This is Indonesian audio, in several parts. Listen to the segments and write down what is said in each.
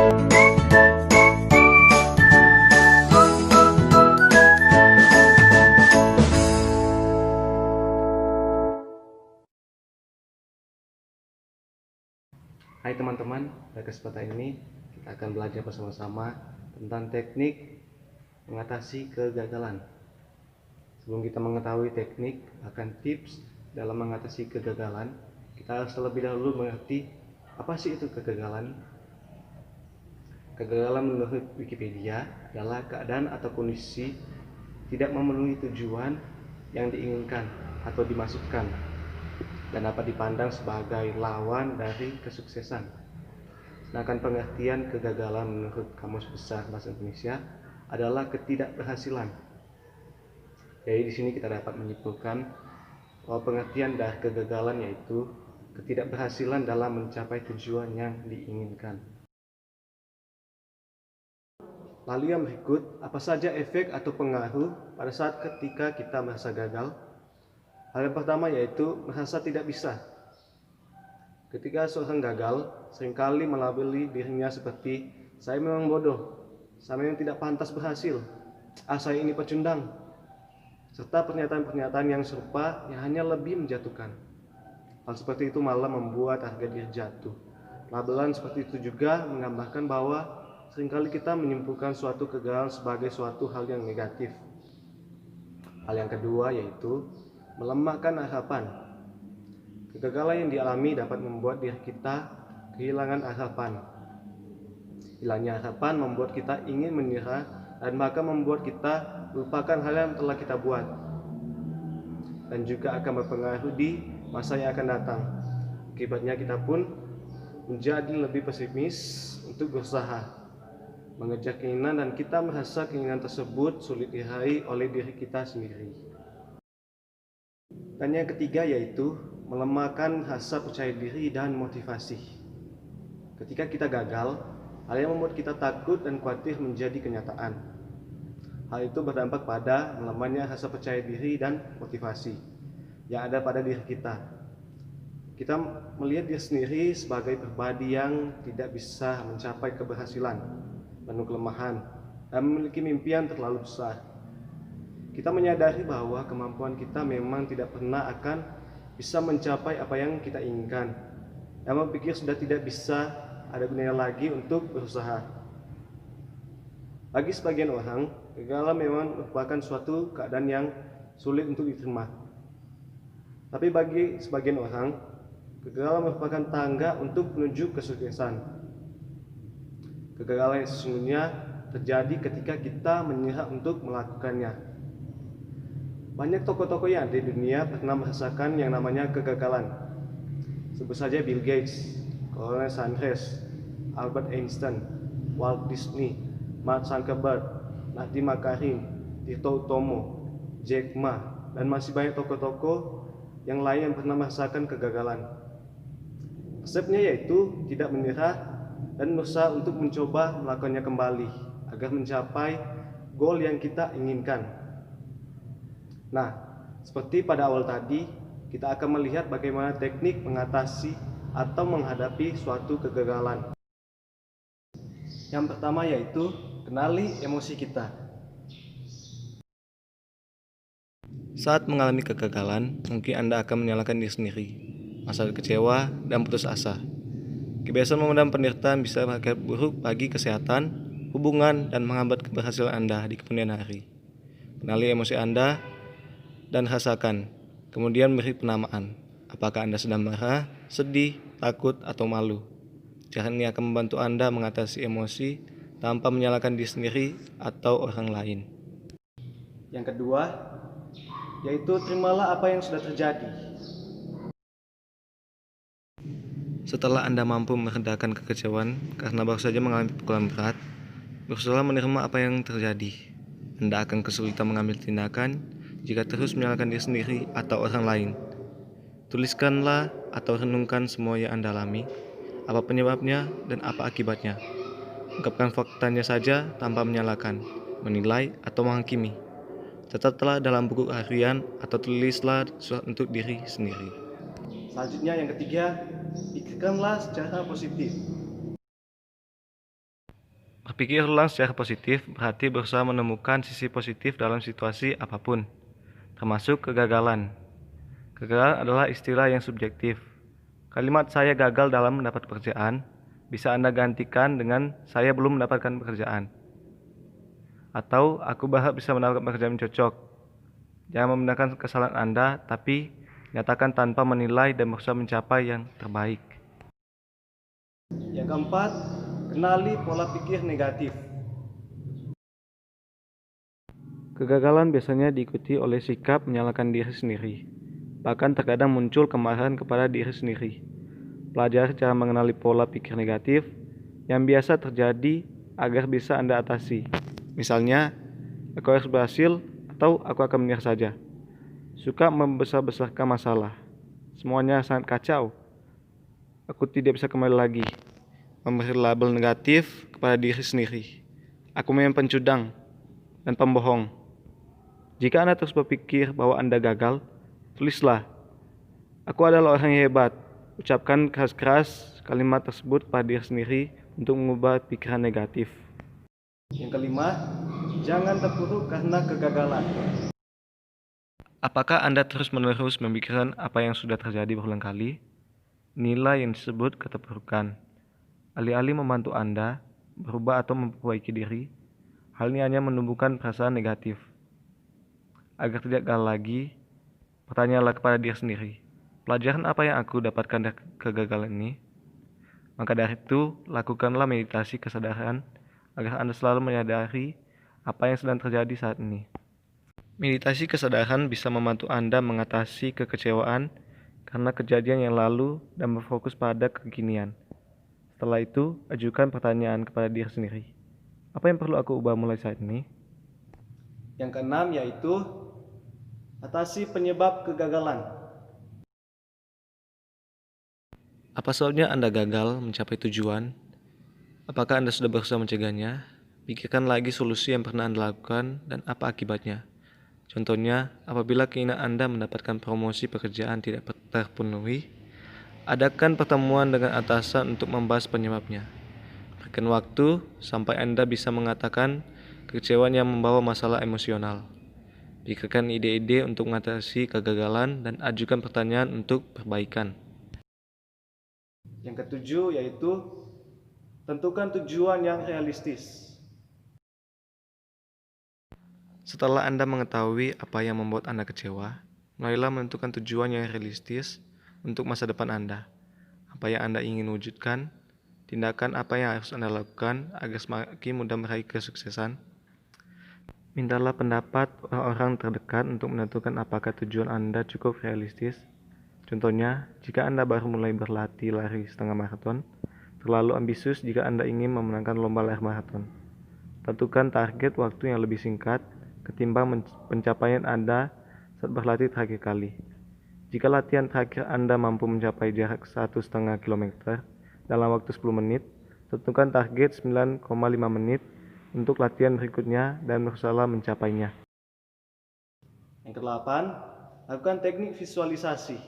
Hai teman-teman, pada kesempatan ini kita akan belajar bersama-sama tentang teknik mengatasi kegagalan. Sebelum kita mengetahui teknik akan tips dalam mengatasi kegagalan, kita harus terlebih dahulu mengerti apa sih itu kegagalan. Kegagalan menurut Wikipedia adalah keadaan atau kondisi tidak memenuhi tujuan yang diinginkan atau dimaksudkan dan dapat dipandang sebagai lawan dari kesuksesan. Sedangkan pengertian kegagalan menurut Kamus Besar Bahasa Indonesia adalah ketidakberhasilan. Jadi di sini kita dapat menyimpulkan bahwa pengertian dari kegagalan yaitu ketidakberhasilan dalam mencapai tujuan yang diinginkan. Lalu yang berikut, apa saja efek atau pengaruh pada saat ketika kita merasa gagal? Hal yang pertama yaitu merasa tidak bisa. Ketika seorang gagal, seringkali melabeli dirinya seperti saya memang bodoh, saya memang tidak pantas berhasil, saya ini pecundang, serta pernyataan-pernyataan yang serupa yang hanya lebih menjatuhkan. Hal seperti itu malah membuat harga diri jatuh. Labelan seperti itu juga menggambarkan bahwa seringkali kita menyimpulkan suatu kegagalan sebagai suatu hal yang negatif. Hal yang kedua yaitu melemahkan harapan. Kegagalan yang dialami dapat membuat diri kita kehilangan harapan. Hilangnya harapan membuat kita ingin menyerah dan bahkan membuat kita melupakan hal yang telah kita buat. Dan juga akan berpengaruh di masa yang akan datang. Akibatnya kita pun menjadi lebih pesimis untuk berusaha mengejar keinginan dan kita merasa keinginan tersebut sulit diraih oleh diri kita sendiri. Dan yang ketiga yaitu melemahkan rasa percaya diri dan motivasi. Ketika kita gagal, hal yang membuat kita takut dan khawatir menjadi kenyataan. Hal itu berdampak pada melemahnya rasa percaya diri dan motivasi yang ada pada diri kita. Kita melihat diri sendiri sebagai pribadi yang tidak bisa mencapai keberhasilan, penuh kelemahan, dan memiliki mimpi yang terlalu besar. Kita menyadari bahwa kemampuan kita memang tidak pernah akan bisa mencapai apa yang kita inginkan, dan berpikir sudah tidak bisa ada gunanya lagi untuk berusaha. Bagi sebagian orang, kegagalan memang merupakan suatu keadaan yang sulit untuk diterima. Tapi bagi sebagian orang, kegagalan merupakan tangga untuk menuju kesuksesan. Kegagalan yang sesungguhnya terjadi ketika kita menyerah untuk melakukannya. Banyak tokoh-tokoh yang ada di dunia pernah merasakan yang namanya kegagalan. Sebut saja Bill Gates, Colonel Sanders, Albert Einstein, Walt Disney, Mark Zuckerberg, Nadiem Makarim, Tito Utomo, Jack Ma, dan masih banyak tokoh-tokoh yang lain yang pernah merasakan kegagalan. Resepnya yaitu tidak menyerah dan berusaha untuk mencoba melakukannya kembali agar mencapai goal yang kita inginkan. Nah, seperti pada awal tadi, kita akan melihat bagaimana teknik mengatasi atau menghadapi suatu kegagalan. Yang pertama yaitu kenali emosi kita. Saat mengalami kegagalan, mungkin Anda akan menyalahkan diri sendiri, merasa kecewa dan putus asa. Kebiasaan memendam penderitaan bisa berakibat buruk bagi kesehatan, hubungan, dan menghambat keberhasilan Anda di kemudian hari. Kenali emosi Anda dan rasakan, kemudian beri penamaan. Apakah Anda sedang marah, sedih, takut, atau malu? Cara ini akan membantu Anda mengatasi emosi tanpa menyalahkan diri sendiri atau orang lain. Yang kedua, yaitu terimalah apa yang sudah terjadi. Setelah Anda mampu meredakan kekecewaan karena baru saja mengalami pukulan berat, berusaha menerima apa yang terjadi. Anda akan kesulitan mengambil tindakan jika terus menyalahkan diri sendiri atau orang lain. Tuliskanlah atau renungkan semua yang Anda alami, apa penyebabnya dan apa akibatnya. Ungkapkan faktanya saja tanpa menyalahkan, menilai, atau menghakimi. Catatlah dalam buku harian atau tulislah surat untuk diri sendiri. Selanjutnya yang ketiga, pikirkanlah secara positif. Berpikir ulang secara positif berarti berusaha menemukan sisi positif dalam situasi apapun, termasuk kegagalan. Kegagalan adalah istilah yang subjektif. Kalimat "saya gagal dalam mendapat pekerjaan" bisa Anda gantikan dengan "saya belum mendapatkan pekerjaan" atau "aku berharap bisa mendapatkan pekerjaan yang cocok". Jangan membenarkan kesalahan Anda, tapi nyatakan tanpa menilai dan berusaha mencapai yang terbaik. Yang keempat, kenali pola pikir negatif. Kegagalan biasanya diikuti oleh sikap menyalahkan diri sendiri. Bahkan terkadang muncul kemarahan kepada diri sendiri. Pelajari cara mengenali pola pikir negatif yang biasa terjadi agar bisa Anda atasi. Misalnya, aku harus berhasil atau aku akan menyerah saja. Suka membesar-besarkan masalah. Semuanya sangat kacau. Aku tidak bisa kembali lagi. Memberi label negatif kepada diri sendiri. Aku memang pencudang dan pembohong. Jika Anda terus berpikir bahwa Anda gagal, tulislah, "Aku adalah orang yang hebat." Ucapkan keras-keras kalimat tersebut pada diri sendiri untuk mengubah pikiran negatif. Yang kelima, jangan terpuruk karena kegagalan. Apakah Anda terus-menerus memikirkan apa yang sudah terjadi berulang kali? Inilah yang disebut keterpurukan. Alih-alih membantu Anda berubah atau memperbaiki diri, hal ini hanya menumbuhkan perasaan negatif. Agar tidak gagal lagi, bertanyalah kepada diri sendiri, pelajaran apa yang aku dapatkan dari kegagalan ini? Maka dari itu, lakukanlah meditasi kesadaran agar Anda selalu menyadari apa yang sedang terjadi saat ini. Meditasi kesadaran bisa membantu Anda mengatasi kekecewaan karena kejadian yang lalu dan berfokus pada kekinian. Setelah itu, ajukan pertanyaan kepada diri sendiri. Apa yang perlu aku ubah mulai saat ini? Yang keenam yaitu atasi penyebab kegagalan. Apa sebabnya Anda gagal mencapai tujuan? Apakah Anda sudah berusaha mencegahnya? Pikirkan lagi solusi yang pernah Anda lakukan dan apa akibatnya. Contohnya, apabila keinginan Anda mendapatkan promosi pekerjaan tidak terpenuhi, adakan pertemuan dengan atasan untuk membahas penyebabnya. Berikan waktu sampai Anda bisa mengatakan kekecewaan yang membawa masalah emosional. Pikirkan ide-ide untuk mengatasi kegagalan dan ajukan pertanyaan untuk perbaikan. Yang ketujuh yaitu tentukan tujuan yang realistis. Setelah Anda mengetahui apa yang membuat Anda kecewa, mulailah menentukan tujuan yang realistis untuk masa depan Anda. Apa yang Anda ingin wujudkan, tindakan apa yang harus Anda lakukan agar semakin mudah meraih kesuksesan. Mintalah pendapat orang-orang terdekat untuk menentukan apakah tujuan Anda cukup realistis. Contohnya, jika Anda baru mulai berlatih lari setengah maraton, terlalu ambisius jika Anda ingin memenangkan lomba lari maraton. Tentukan target waktu yang lebih singkat ketimbang pencapaian Anda saat berlatih terakhir kali. Jika latihan terakhir Anda mampu mencapai jarak 1,5 km dalam waktu 10 menit, tentukan target 9,5 menit untuk latihan berikutnya dan berusaha mencapainya. Yang kedelapan, lakukan teknik visualisasi,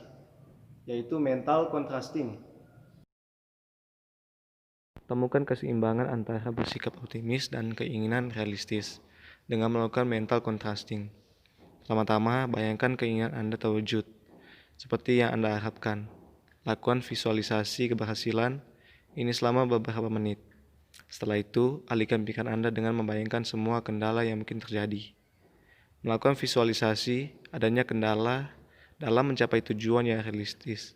yaitu mental contrasting. Temukan keseimbangan antara bersikap optimis dan keinginan realistis dengan melakukan mental contrasting. Pertama-tama, bayangkan keinginan Anda terwujud, seperti yang Anda harapkan. Lakukan visualisasi keberhasilan ini selama beberapa menit. Setelah itu, alihkan pikiran Anda dengan membayangkan semua kendala yang mungkin terjadi. Melakukan visualisasi adanya kendala dalam mencapai tujuan yang realistis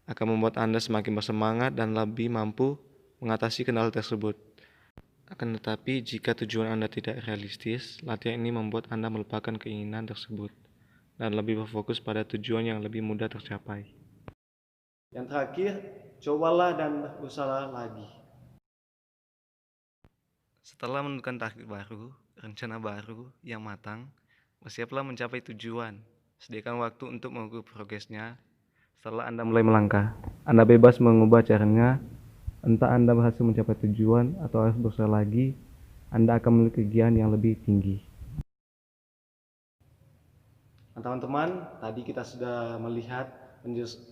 akan membuat Anda semakin bersemangat dan lebih mampu mengatasi kendala tersebut. Akan tetapi, jika tujuan Anda tidak realistis, latihan ini membuat Anda melupakan keinginan tersebut dan lebih berfokus pada tujuan yang lebih mudah tercapai. Yang terakhir, cobalah dan berusaha lagi. Setelah menentukan target baru, rencana baru yang matang, bersiaplah mencapai tujuan. Sediakan waktu untuk mengukur progresnya. Setelah Anda mulai melangkah, Anda bebas mengubah caranya. Entah Anda berhasil mencapai tujuan atau harus berusaha lagi, Anda akan memiliki kegiatan yang lebih tinggi. Nah, teman-teman, tadi kita sudah melihat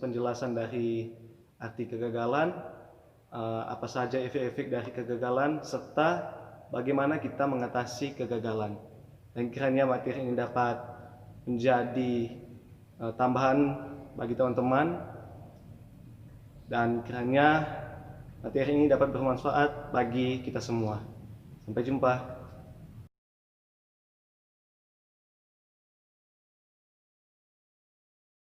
penjelasan dari arti kegagalan. apa saja efek-efek dari kegagalan serta bagaimana kita mengatasi kegagalan. Dan kiranya materi ini dapat menjadi tambahan bagi teman-teman, dan kiranya materi ini dapat bermanfaat bagi kita semua. Sampai jumpa.